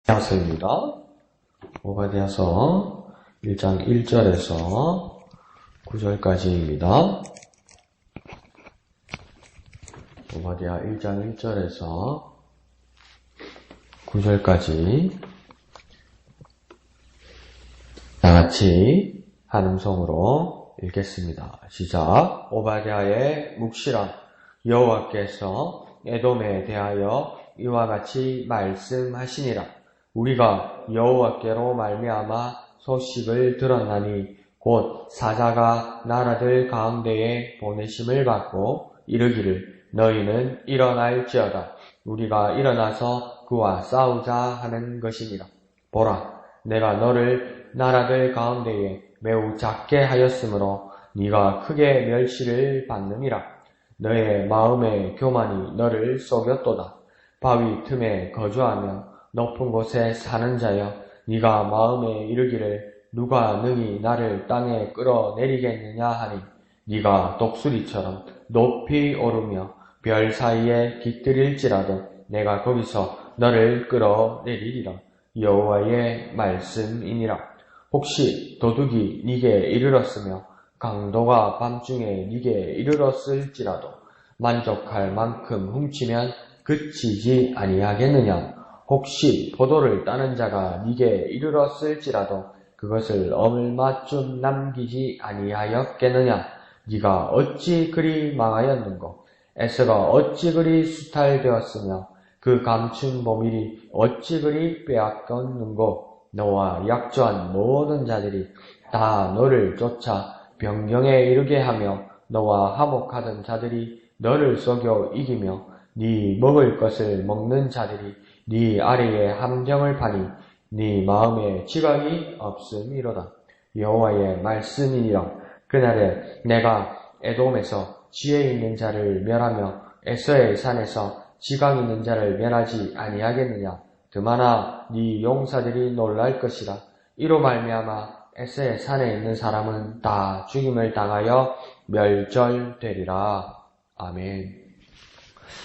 오바댜서입니다. 오바댜서 1장 1절에서 9절까지입니다. 오바댜 1장 1절에서 9절까지 다같이 한 음성으로 읽겠습니다. 시작. 오바댜의 묵시라. 여호와께서 에돔에 대하여 이와 같이 말씀하시니라. 우리가 여호와께로 말미암아 소식을 들었나니 곧 사자가 나라들 가운데에 보내심을 받고 이르기를 너희는 일어날지어다. 우리가 일어나서 그와 싸우자 하는 것이니라. 보라, 내가 너를 나라들 가운데에 매우 작게 하였으므로 네가 크게 멸시를 받느니라. 너의 마음의 교만이 너를 속였도다. 바위 틈에 거주하며 높은 곳에 사는 자여, 네가 마음에 이르기를 누가 능히 나를 땅에 끌어내리겠느냐 하니 네가 독수리처럼 높이 오르며 별 사이에 깃들일지라도 내가 거기서 너를 끌어내리리라. 여호와의 말씀이니라. 혹시 도둑이 네게 이르렀으며 강도가 밤중에 네게 이르렀을지라도 만족할 만큼 훔치면 그치지 아니하겠느냐? 혹시 포도를 따는 자가 네게 이르렀을지라도 그것을 어물마쯤 남기지 아니하였겠느냐? 네가 어찌 그리 망하였는고? 에서가 어찌 그리 수탈되었으며 그 감춘 보밀이 어찌 그리 빼앗겼는고? 너와 약조한 모든 자들이 다 너를 쫓아 변경에 이르게 하며 너와 화목하던 자들이 너를 속여 이기며 네 먹을 것을 먹는 자들이 네 아래에 함정을 파니 네 마음에 지각이 없음이로다. 여호와의 말씀이니라. 그날에 내가 에돔에서 지혜 있는 자를 멸하며 에서의 산에서 지각 있는 자를 멸하지 아니하겠느냐. 드마나 네 용사들이 놀랄 것이라. 이로 말미암아 에서의 산에 있는 사람은 다 죽임을 당하여 멸절되리라. 아멘.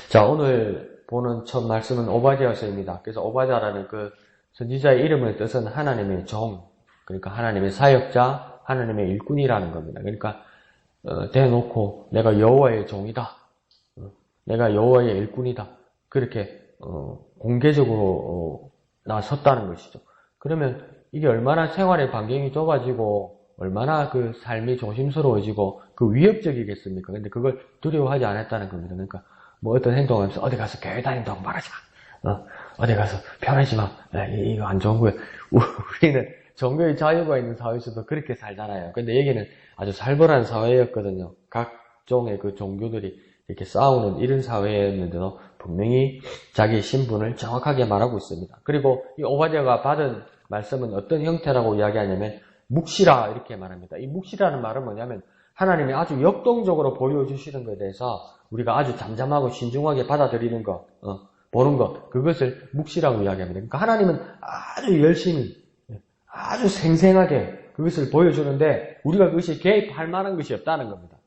자, 오늘 보는 첫 말씀은 오바댜서입니다. 그래서 오바댜라는 그 선지자의 이름의 뜻은 하나님의 종, 그러니까 하나님의 사역자, 하나님의 일꾼이라는 겁니다. 그러니까 대놓고 내가 여호와의 종이다, 내가 여호와의 일꾼이다, 그렇게 공개적으로 나섰다는 것이죠. 그러면 이게 얼마나 생활의 반경이 좁아지고 얼마나 그 삶이 조심스러워지고 그 위협적이겠습니까? 근데 그걸 두려워하지 않았다는 겁니다. 그러니까 뭐 어떤 행동하면서 어디 가서 교회 다닌다고 말하지 마. 어디 가서 편하지 마. 이거 안 좋은 거예요. 우리는 종교의 자유가 있는 사회에서도 그렇게 살잖아요. 근데 여기는 아주 살벌한 사회였거든요. 각종의 그 종교들이 이렇게 싸우는 이런 사회였는데도 분명히 자기의 신분을 정확하게 말하고 있습니다. 그리고 이 오바댜가 받은 말씀은 어떤 형태라고 이야기하냐면 묵시라 이렇게 말합니다. 이 묵시라는 말은 뭐냐면 하나님이 아주 역동적으로 보여주시는 것에 대해서 우리가 아주 잠잠하고 신중하게 받아들이는 것, 보는 것, 그것을 묵시라고 이야기합니다. 그러니까 하나님은 아주 열심히, 아주 생생하게 그것을 보여주는데 우리가 그것이 개입할 만한 것이 없다는 겁니다.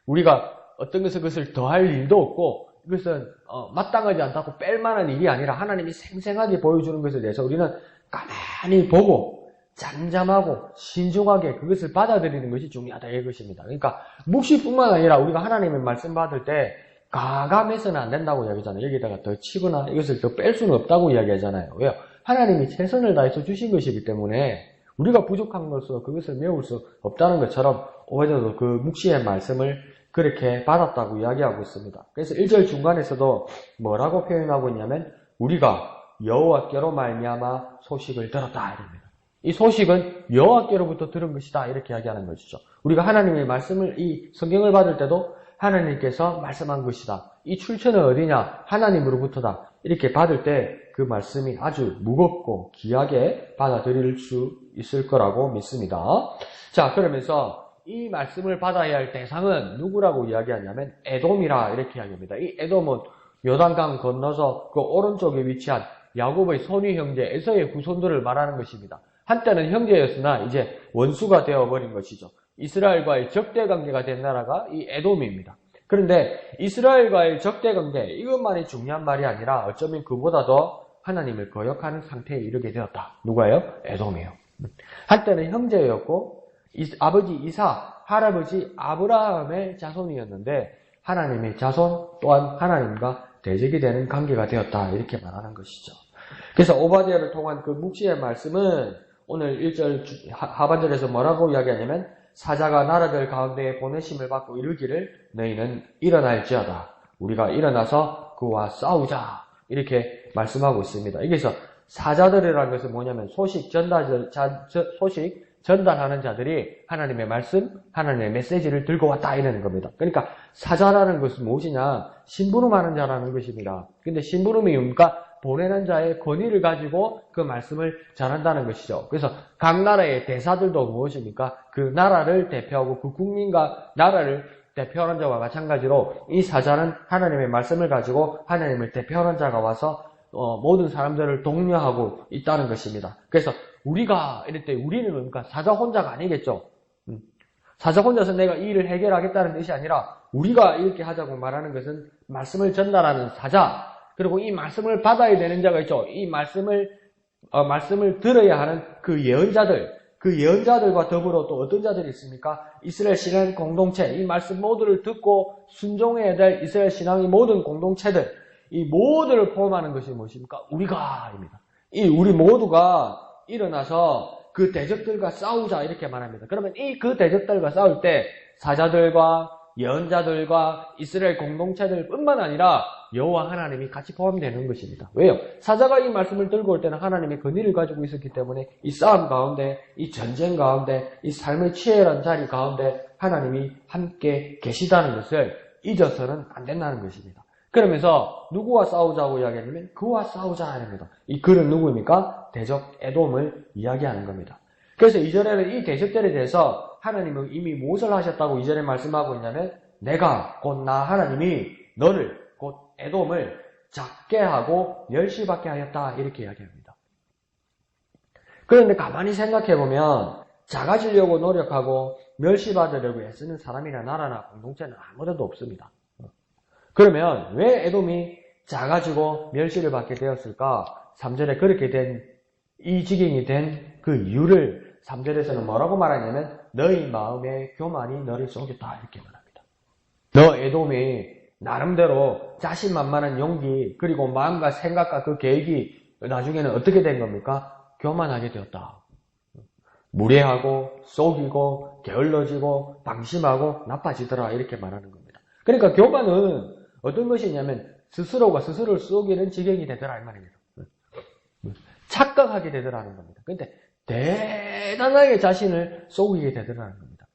우리가 어떤 것을 그것을 더할 일도 없고 이것은 마땅하지 않다고 뺄 만한 일이 아니라 하나님이 생생하게 보여주는 것에 대해서 우리는 가만히 보고 잠잠하고 신중하게 그것을 받아들이는 것이 중요하다 이것입니다. 그러니까 묵시뿐만 아니라 우리가 하나님의 말씀 받을 때 가감해서는 안 된다고 이야기하잖아요. 여기다가 더 치거나 이것을 더 뺄 수는 없다고 이야기하잖아요. 왜요? 하나님이 최선을 다해서 주신 것이기 때문에 우리가 부족한 것으로 그것을 메울 수 없다는 것처럼 오바댜도 그 묵시의 말씀을 그렇게 받았다고 이야기하고 있습니다. 그래서 1절 중간에서도 뭐라고 표현하고 있냐면 우리가 여호와께로 말미암아 소식을 들었다 이럽니다. 이 소식은 여호와께로부터 들은 것이다 이렇게 이야기하는 것이죠. 우리가 하나님의 말씀을 이 성경을 받을 때도 하나님께서 말씀한 것이다. 이 출처는 어디냐? 하나님으로부터다. 이렇게 받을 때 그 말씀이 아주 무겁고 귀하게 받아들일 수 있을 거라고 믿습니다. 자, 그러면서 이 말씀을 받아야 할 대상은 누구라고 이야기하냐면 에돔이라 이렇게 이야기합니다. 이 에돔은 요단강 건너서 그 오른쪽에 위치한 야곱의 손위 형제 에서의 후손들을 말하는 것입니다. 한때는 형제였으나 이제 원수가 되어버린 것이죠. 이스라엘과의 적대관계가 된 나라가 이 에돔입니다. 그런데 이스라엘과의 적대관계 이것만이 중요한 말이 아니라 어쩌면 그보다 더 하나님을 거역하는 상태에 이르게 되었다. 누가요? 에돔이요. 한때는 형제였고 아버지 이삭, 할아버지 아브라함의 자손이었는데 하나님의 자손 또한 하나님과 대적이 되는 관계가 되었다. 이렇게 말하는 것이죠. 그래서 오바댜를 통한 그 묵시의 말씀은 오늘 1절 하반절에서 뭐라고 이야기하냐면 사자가 나라들 가운데에 보내심을 받고 이르기를 너희는 일어날지어다. 우리가 일어나서 그와 싸우자. 이렇게 말씀하고 있습니다. 여기서 사자들이라는 것은 뭐냐면 소식 전달하는 자들이 하나님의 말씀, 하나님의 메시지를 들고 왔다 이러는 겁니다. 그러니까 사자라는 것은 무엇이냐? 심부름하는 자라는 것입니다. 근데 심부름이 뭡니까? 보내는 자의 권위를 가지고 그 말씀을 전한다는 것이죠. 그래서 각 나라의 대사들도 무엇입니까? 그 나라를 대표하고 그 국민과 나라를 대표하는 자와 마찬가지로 이 사자는 하나님의 말씀을 가지고 하나님을 대표하는 자가 와서 모든 사람들을 독려하고 있다는 것입니다. 그래서 우리가 이럴 때 우리는 뭡니까? 사자 혼자가 아니겠죠. 사자 혼자서 내가 이 일을 해결하겠다는 뜻이 아니라 우리가 이렇게 하자고 말하는 것은 말씀을 전달하는 사자, 그리고 이 말씀을 받아야 되는 자가 있죠. 이 말씀을 들어야 하는 그 예언자들, 그 예언자들과 더불어 또 어떤 자들이 있습니까? 이스라엘 신앙 공동체, 이 말씀 모두를 듣고 순종해야 될 이스라엘 신앙의 모든 공동체들, 이 모두를 포함하는 것이 무엇입니까? 우리가입니다. 이 우리 모두가 일어나서 그 대적들과 싸우자 이렇게 말합니다. 그러면 그 대적들과 싸울 때 사자들과 예언자들과 이스라엘 공동체들 뿐만 아니라 여호와 하나님이 같이 포함되는 것입니다. 왜요? 사자가 이 말씀을 들고 올 때는 하나님의 권위를 가지고 있었기 때문에 이 싸움 가운데, 이 전쟁 가운데, 이 삶의 치열한 자리 가운데 하나님이 함께 계시다는 것을 잊어서는 안 된다는 것입니다. 그러면서 누구와 싸우자고 이야기하냐면 그와 싸우자 합니다. 이 그는 누구입니까? 대적 에돔을 이야기하는 겁니다. 그래서 2절에는 이 대적들에 대해서 하나님은 이미 무엇을 하셨다고 2절에 말씀하고 있냐면 내가 곧 나 하나님이 너를 곧 에돔을 작게 하고 멸시받게 하였다 이렇게 이야기합니다. 그런데 가만히 생각해보면 작아지려고 노력하고 멸시받으려고 애쓰는 사람이나 나라나 공동체는 아무데도 없습니다. 그러면 왜 에돔이 작아지고 멸시를 받게 되었을까? 3절에 그렇게 된 이 지경이 된 그 이유를 3절에서는 뭐라고 말하냐면 너희 마음의 교만이 너를 속였다 이렇게 말합니다. 너 에돔이 나름대로 자신만만한 용기 그리고 마음과 생각과 그 계획이 나중에는 어떻게 된 겁니까? 교만하게 되었다. 무례하고 속이고 게을러지고 방심하고 나빠지더라 이렇게 말하는 겁니다. 그러니까 교만은 어떤 것이냐면 스스로가 스스로를 속이는 지경이 되더라 이 말입니다. 착각하게 되더라는 겁니다. 그런데 대단하게 자신을 속이게 되더라는 겁니다.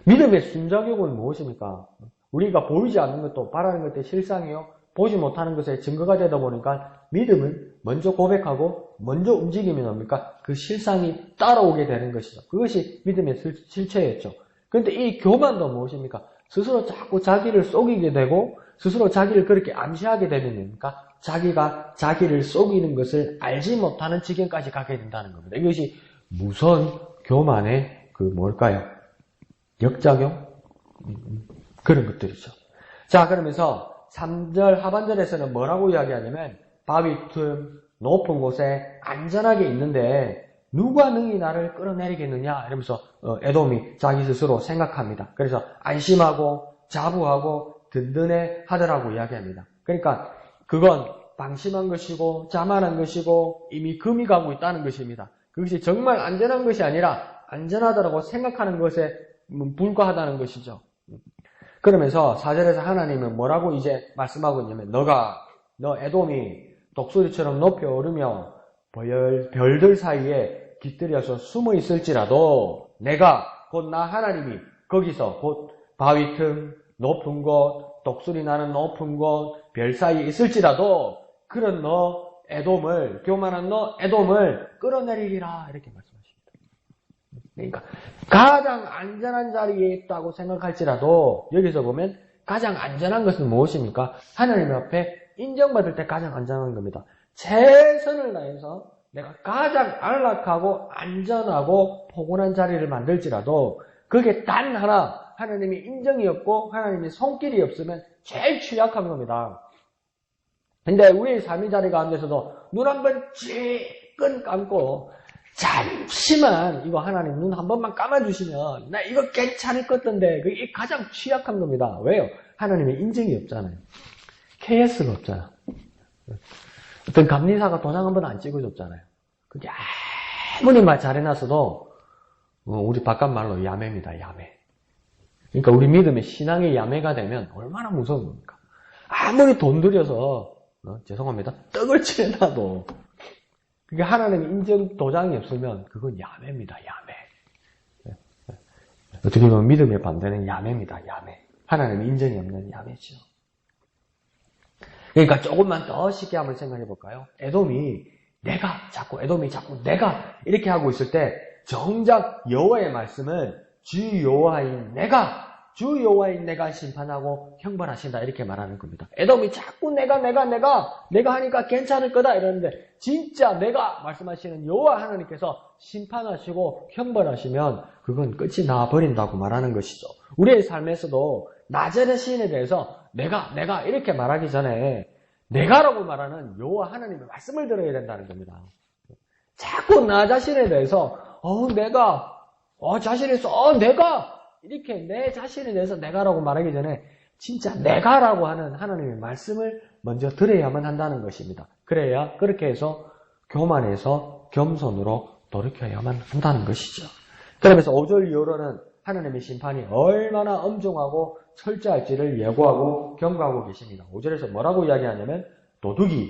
믿음의 순작용은 무엇입니까? 우리가 보이지 않는 것도 바라는 것도 실상이요 보지 못하는 것에 증거가 되다 보니까 믿음은 먼저 고백하고 먼저 움직이면 뭡니까? 그 실상이 따라오게 되는 것이죠. 그것이 믿음의 실체였죠. 그런데 이 교만도 무엇입니까? 스스로 자꾸 자기를 속이게 되고 스스로 자기를 그렇게 암시하게 되면 뭡니까? 자기가 자기를 속이는 것을 알지 못하는 지경까지 가게 된다는 겁니다. 이것이 무서운 교만의 그 뭘까요? 역작용? 그런 것들이죠. 자, 그러면서 3절 하반절에서는 뭐라고 이야기하냐면 바위 틈 높은 곳에 안전하게 있는데 누가 능히 나를 끌어내리겠느냐 이러면서 에돔이 자기 스스로 생각합니다. 그래서 안심하고 자부하고 든든해 하더라고 이야기합니다. 그러니까 그건 방심한 것이고 자만한 것이고 이미 금이 가고 있다는 것입니다. 그것이 정말 안전한 것이 아니라 안전하다고 생각하는 것에 불과하다는 것이죠. 그러면서 4절에서 하나님은 뭐라고 이제 말씀하고 있냐면 너 에돔이 독수리처럼 높여 오르며 별들 사이에 깃들여서 숨어 있을지라도 내가 곧 나 하나님이 거기서 곧 바위 틈 높은 곳 독수리 나는 높은 곳 별 사이에 있을지라도 그런 너 에돔을 교만한 너 에돔을 끌어내리리라 이렇게 말씀하십니다. 그러니까 가장 안전한 자리에 있다고 생각할지라도 여기서 보면 가장 안전한 것은 무엇입니까? 하나님 앞에 인정받을 때 가장 안전한 겁니다. 최선을 다해서 내가 가장 안락하고 안전하고 포근한 자리를 만들지라도 그게 단 하나 하나님의 인정이 없고 하나님의 손길이 없으면 제일 취약한 겁니다. 근데 우리의 삶의 자리 가운데서도 눈 한번 찔끔 감고 잠시만 이거 하나님 눈 한 번만 감아주시면 나 이거 괜찮을 것 같던데 그게 가장 취약한 겁니다. 왜요? 하나님의 인정이 없잖아요. KS가 없잖아. 어떤 감리사가 도장 한 번 안 찍어줬잖아요. 그게 아무리 말 잘해놨어도 우리 바깥말로 야매입니다. 야매. 그러니까 우리 믿음의 신앙의 야매가 되면 얼마나 무서운 겁니까? 아무리 돈 들여서 죄송합니다. 떡을 치려놔도 그게 하나님 인정 도장이 없으면 그건 야매입니다. 야매. 어떻게 보면 믿음의 반대는 야매입니다. 야매. 하나님 인정이 없는 야매죠. 그러니까 조금만 더 쉽게 한번 생각해 볼까요? 에돔이 자꾸 내가 이렇게 하고 있을 때 정작 여호와의 말씀은 주 여호와인 내가 심판하고 형벌하신다 이렇게 말하는 겁니다. 에돔이 자꾸 내가 하니까 괜찮을 거다 이러는데 진짜 내가 말씀하시는 여호와 하나님께서 심판하시고 형벌하시면 그건 끝이 나버린다고 말하는 것이죠. 우리의 삶에서도 나 자신에 대해서 내가 이렇게 말하기 전에 내가라고 말하는 여호와 하나님의 말씀을 들어야 된다는 겁니다. 자꾸 나 자신에 대해서 내가 이렇게 내 자신에 대해서 내가라고 말하기 전에 진짜 내가라고 하는 하나님의 말씀을 먼저 들어야만 한다는 것입니다. 그래야 그렇게 해서 교만해서 겸손으로 돌이켜야만 한다는 것이죠. 그러면서 5절 이후로는 하나님의 심판이 얼마나 엄중하고 철저할지를 예고하고 경고하고 계십니다. 5절에서 뭐라고 이야기하냐면 도둑이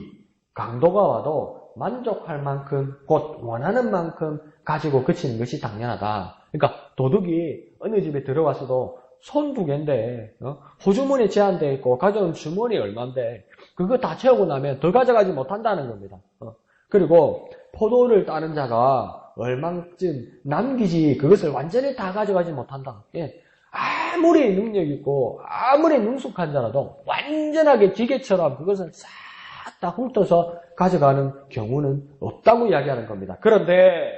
강도가 와도 만족할 만큼 곧 원하는 만큼 가지고 그치는 것이 당연하다. 그러니까 도둑이 어느 집에 들어와서도 손 2개인데 호주머니에 제한되어 있고 가져온 주머니 얼마인데 그거 다 채우고 나면 더 가져가지 못한다는 겁니다. 그리고 포도를 따는 자가 얼만쯤 남기지 그것을 완전히 다 가져가지 못한다. 예. 아무리 능력 있고 아무리 능숙한 자라도 완전하게 기계처럼 그것을 싹 다 훑어서 가져가는 경우는 없다고 이야기하는 겁니다. 그런데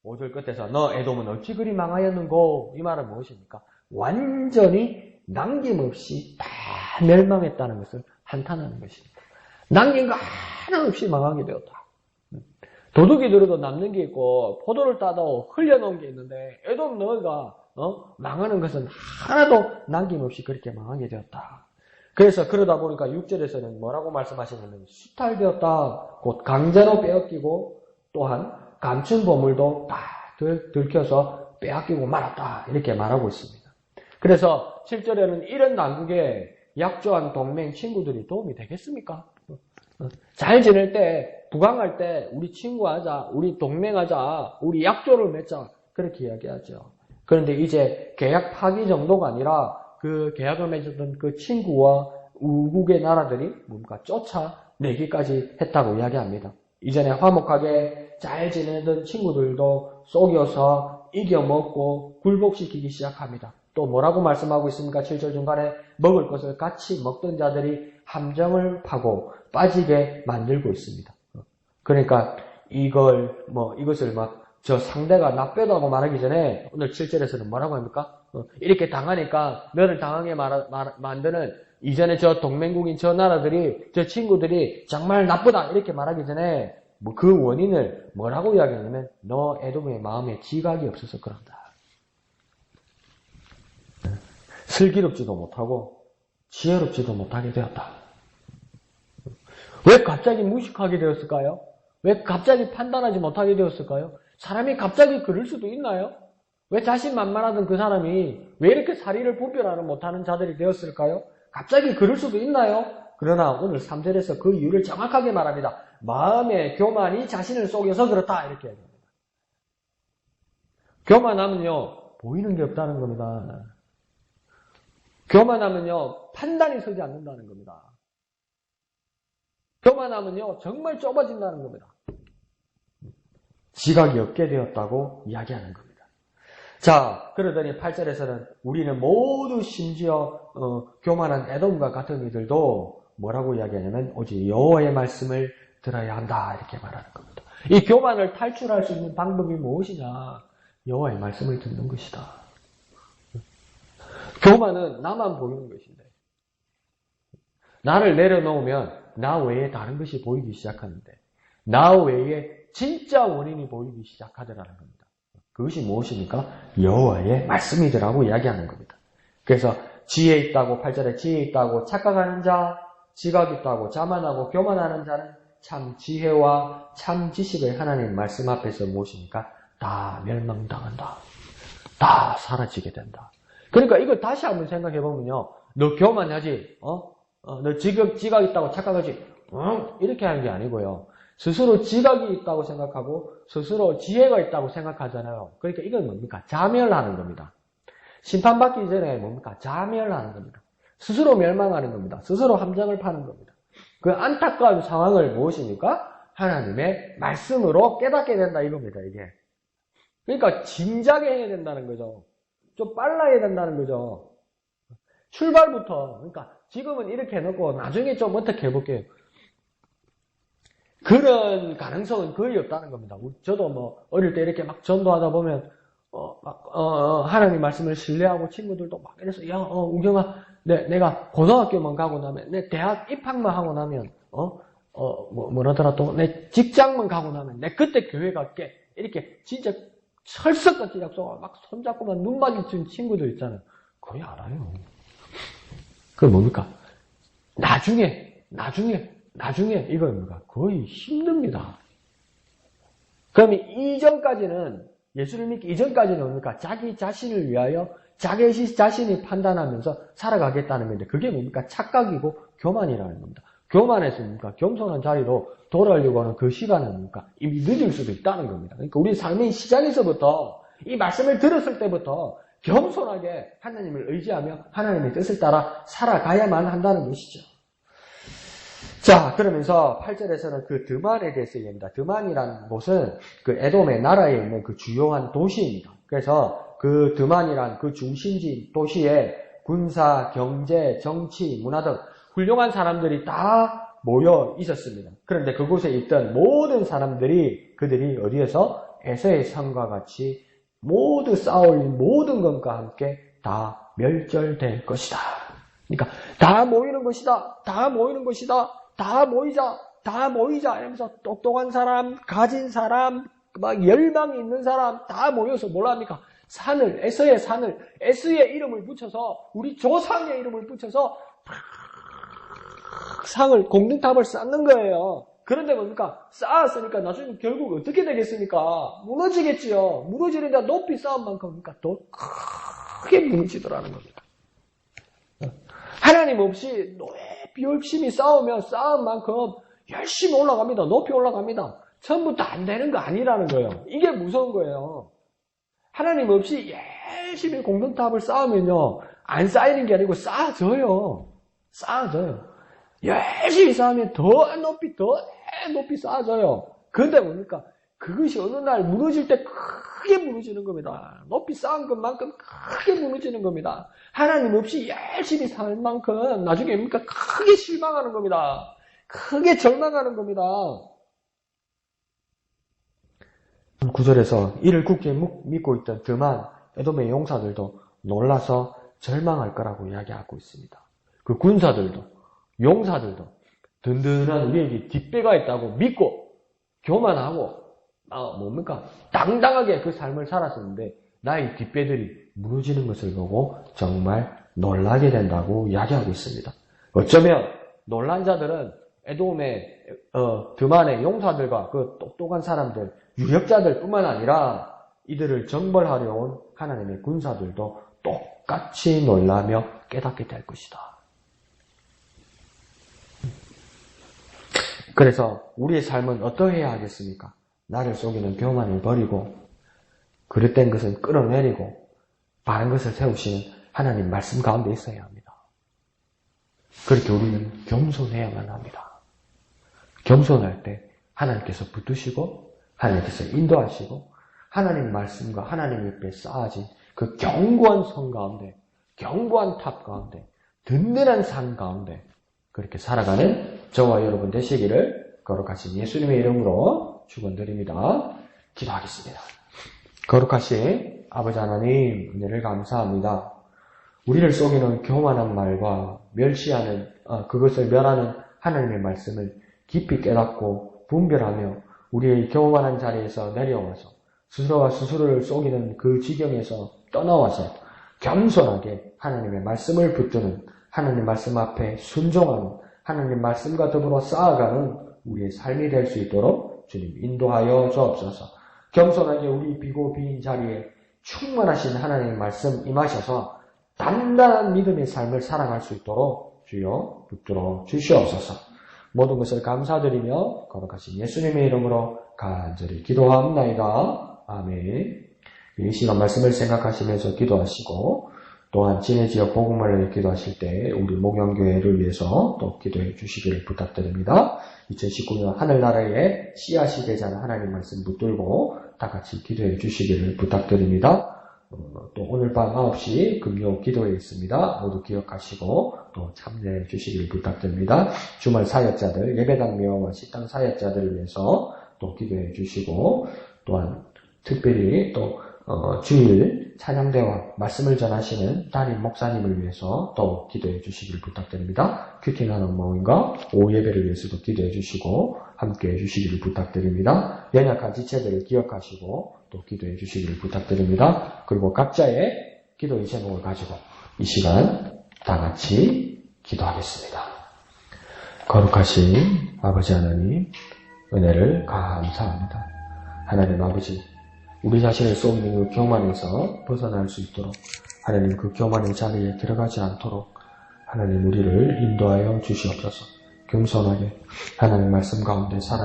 5절 끝에서 너 에돔은 어찌 그리 망하였는고 이 말은 무엇입니까? 완전히 남김없이 다 멸망했다는 것을 한탄하는 것입니다. 남긴 거 하나 없이 망하게 되었다. 도둑이 들어도 남는 게 있고 포도를 따도 흘려놓은 게 있는데 에돔 너희가 망하는 것은 하나도 남김없이 그렇게 망하게 되었다. 그래서 그러다 보니까 6절에서는 뭐라고 말씀하시냐면 수탈되었다. 곧 강제로 빼앗기고 또한 감춘 보물도 다 들켜서 빼앗기고 말았다. 이렇게 말하고 있습니다. 그래서 7절에는 이런 난국에 약조한 동맹 친구들이 도움이 되겠습니까? 잘 지낼 때, 부강할 때 우리 친구하자, 우리 동맹하자, 우리 약조를 맺자 그렇게 이야기하죠. 그런데 이제 계약 파기 정도가 아니라 그 계약을 맺었던 그 친구와 우국의 나라들이 뭔가 쫓아내기까지 했다고 이야기합니다. 이전에 화목하게 잘 지내던 친구들도 속여서 이겨먹고 굴복시키기 시작합니다. 또 뭐라고 말씀하고 있습니까? 7절 중간에 먹을 것을 같이 먹던 자들이 함정을 파고 빠지게 만들고 있습니다. 그러니까 이것을 저 상대가 나쁘다고 말하기 전에 오늘 7절에서는 뭐라고 합니까? 이렇게 당하니까 너를 당하게 만드는 이전에 저 동맹국인 저 나라들이 저 친구들이 정말 나쁘다 이렇게 말하기 전에 그 원인을 뭐라고 이야기하냐면 너 에돔의 마음에 지각이 없어서 그런다. 슬기롭지도 못하고 지혜롭지도 못하게 되었다. 왜 갑자기 무식하게 되었을까요? 왜 갑자기 판단하지 못하게 되었을까요? 사람이 갑자기 그럴 수도 있나요? 왜 자신만만하던 그 사람이 왜 이렇게 사리를 분별하는 못하는 자들이 되었을까요? 갑자기 그럴 수도 있나요? 그러나 오늘 3절에서 그 이유를 정확하게 말합니다. 마음의 교만이 자신을 속여서 그렇다 이렇게 얘기합니다. 교만하면요 보이는 게 없다는 겁니다. 교만하면요 판단이 서지 않는다는 겁니다. 교만하면요 정말 좁아진다는 겁니다. 지각이 없게 되었다고 이야기하는 겁니다. 자, 그러더니 8절에서는 우리는 모두 심지어 교만한 에돔과 같은 이들도 뭐라고 이야기하냐면 오직 여호와의 말씀을 들어야 한다 이렇게 말하는 겁니다. 이 교만을 탈출할 수 있는 방법이 무엇이냐? 여호와의 말씀을 듣는 것이다. 교만은 나만 보이는 것인데 나를 내려놓으면 나 외에 다른 것이 보이기 시작하는데 나 외에 진짜 원인이 보이기 시작하더라는 겁니다. 그것이 무엇입니까? 여호와의 말씀이더라고 이야기하는 겁니다. 그래서 지혜 있다고 8절에 지혜 있다고 착각하는 자, 지각 있다고 자만하고 교만하는 자는 참 지혜와 참 지식을 하나님 말씀 앞에서 무엇입니까? 다 멸망당한다. 다 사라지게 된다. 그러니까 이걸 다시 한번 생각해 보면요. 너 교만하지? 너 지각 있다고 착각하지? 이렇게 하는 게 아니고요. 스스로 지각이 있다고 생각하고 스스로 지혜가 있다고 생각하잖아요. 그러니까 이건 뭡니까? 자멸하는 겁니다. 심판받기 전에 뭡니까? 자멸하는 겁니다. 스스로 멸망하는 겁니다. 스스로 함정을 파는 겁니다. 그 안타까운 상황을 무엇입니까? 하나님의 말씀으로 깨닫게 된다 이겁니다. 이게. 그러니까 진작에 해야 된다는 거죠. 좀 빨라 해야 된다는 거죠. 출발부터. 그러니까 지금은 이렇게 해놓고 나중에 좀 어떻게 해볼게요. 그런 가능성은 거의 없다는 겁니다. 저도 뭐 어릴 때 이렇게 막 전도하다 보면 하나님 말씀을 신뢰하고 친구들도 막 이래서 야 우경아 내가 고등학교만 가고 나면 내 대학 입학만 하고 나면 뭐라더라 또 내 직장만 가고 나면 내 그때 교회 갈게 이렇게 진짜 철석같이 약속하고 막 손잡고만 눈 마주친 친구들 있잖아요. 거의 알아요. 그게 뭡니까? 나중에 이거입니다. 거의 힘듭니다. 그럼 이전까지는 예수를 믿기 이전까지는 뭡니까? 자기 자신을 위하여 자기 자신이 판단하면서 살아가겠다는 건데 그게 뭡니까? 착각이고 교만이라는 겁니다. 교만해서 뭡니까? 겸손한 자리로 돌아오려고 하는 그 시간은 뭡니까? 이미 늦을 수도 있다는 겁니다. 그러니까 우리 삶의 시작에서부터 이 말씀을 들었을 때부터 겸손하게 하나님을 의지하며 하나님의 뜻을 따라 살아가야만 한다는 것이죠. 자, 그러면서 8절에서는 그 드만에 대해서 얘기합니다. 드만이라는 곳은 그 에돔의 나라에 있는 그 주요한 도시입니다. 그래서 그 드만이란 그 중심지 도시에 군사, 경제, 정치, 문화 등 훌륭한 사람들이 다 모여 있었습니다. 그런데 그곳에 있던 모든 사람들이 그들이 어디에서 에서의 성과 같이 모두 쌓아올린 모든 것과 함께 다 멸절될 것이다. 그러니까 다 모이는 것이다. 다 모이는 것이다. 다 모이자 이러면서 똑똑한 사람, 가진 사람, 막 열망이 있는 사람 다 모여서 뭘 합니까? 에서의 산을, 에서의 이름을 붙여서 우리 조상의 이름을 붙여서 상을 공든탑을 쌓는 거예요. 그런데 뭡니까? 쌓았으니까 나중에 결국 어떻게 되겠습니까? 무너지겠지요. 무너지는데 높이 쌓은 만큼 그러니까 더 크게 무너지더라는 겁니다. 하나님 없이 높이 열심히 쌓으면 쌓은 만큼 열심히 올라갑니다. 높이 올라갑니다. 처음부터 안 되는 거 아니라는 거예요. 이게 무서운 거예요. 하나님 없이 열심히 공동탑을 쌓으면요. 안 쌓이는 게 아니고 쌓아져요. 쌓아져요. 열심히 쌓으면 더 높이 쌓아져요. 그런데 뭡니까? 그것이 어느 날 무너질 때 크게 무너지는 겁니다. 높이 쌓은 것만큼 크게 무너지는 겁니다. 하나님 없이 열심히 살 만큼 나중에 뭡니까? 크게 실망하는 겁니다. 크게 절망하는 겁니다. 9절에서 이를 굳게 믿고 있던 드만 에돔의 용사들도 놀라서 절망할 거라고 이야기하고 있습니다. 그 군사들도 용사들도 든든한 우리에게 뒷배가 있다고 믿고 교만하고 뭡니까? 당당하게 그 삶을 살았었는데 나의 뒷배들이 무너지는 것을 보고 정말 놀라게 된다고 이야기하고 있습니다. 어쩌면 놀란 자들은 에돔의 드만의 용사들과 그 똑똑한 사람들, 유력자들 뿐만 아니라 이들을 정벌하려 온 하나님의 군사들도 똑같이 놀라며 깨닫게 될 것이다. 그래서 우리의 삶은 어떠해야 하겠습니까? 나를 속이는 교만을 버리고 그릇된 것은 끌어내리고 바른 것을 세우시는 하나님 말씀 가운데 있어야 합니다. 그렇게 우리는 겸손해야만 합니다. 겸손할 때 하나님께서 붙드시고 하나님께서 인도하시고 하나님 말씀과 하나님 옆에 쌓아진 그 견고한 성 가운데 견고한 탑 가운데 든든한 산 가운데 그렇게 살아가는 저와 여러분 되시기를 거룩하신 예수님의 이름으로 축원드립니다. 기도하겠습니다. 거룩하신 아버지 하나님 은혜를 감사합니다. 우리를 속이는 교만한 말과 멸시하는 그것을 멸하는 하나님의 말씀을 깊이 깨닫고 분별하며 우리의 교만한 자리에서 내려와서 스스로와 스스로를 속이는 그 지경에서 떠나와서 겸손하게 하나님의 말씀을 붙드는, 하나님 말씀 앞에 순종하는, 하나님 말씀과 더불어 쌓아가는 우리의 삶이 될 수 있도록 주님 인도하여 주옵소서. 겸손하게 우리 비고 비인 자리에 충만하신 하나님의 말씀 임하셔서 단단한 믿음의 삶을 살아갈 수 있도록 주여 붙들어 주시옵소서. 모든 것을 감사드리며 거룩하신 예수님의 이름으로 간절히 기도합나이다. 아멘. 이 시간 말씀을 생각하시면서 기도하시고 또한 진해지역 복음을 기도하실 때 우리 목양교회를 위해서 또 기도해 주시기를 부탁드립니다. 2019년 하늘나라의 씨앗이 되자는 하나님 말씀 붙들고 다 같이 기도해 주시기를 부탁드립니다. 또 오늘 밤 9시 금요 기도회 있습니다. 모두 기억하시고 또 참여해 주시기를 부탁드립니다. 주말 사역자들, 예배당 명와 식당 사역자들을 위해서 또 기도해 주시고 또한 특별히 또 주일 찬양대와 말씀을 전하시는 담임 목사님을 위해서 또 기도해 주시기를 부탁드립니다. 큐팅하는 모임과 오후 예배를 위해서도 기도해 주시고 함께 해 주시기를 부탁드립니다. 연약한 지체들을 기억하시고 또 기도해 주시기를 부탁드립니다. 그리고 각자의 기도의 제목을 가지고 이 시간 다 같이 기도하겠습니다. 거룩하신 아버지 하나님, 은혜를 감사합니다. 하나님 아버지, 우리 자신을 속이는 그 교만에서 벗어날 수 있도록 하나님 그 교만의 자리에 들어가지 않도록 하나님 우리를 인도하여 주시옵소서. 겸손하게 하나님 말씀 가운데 살아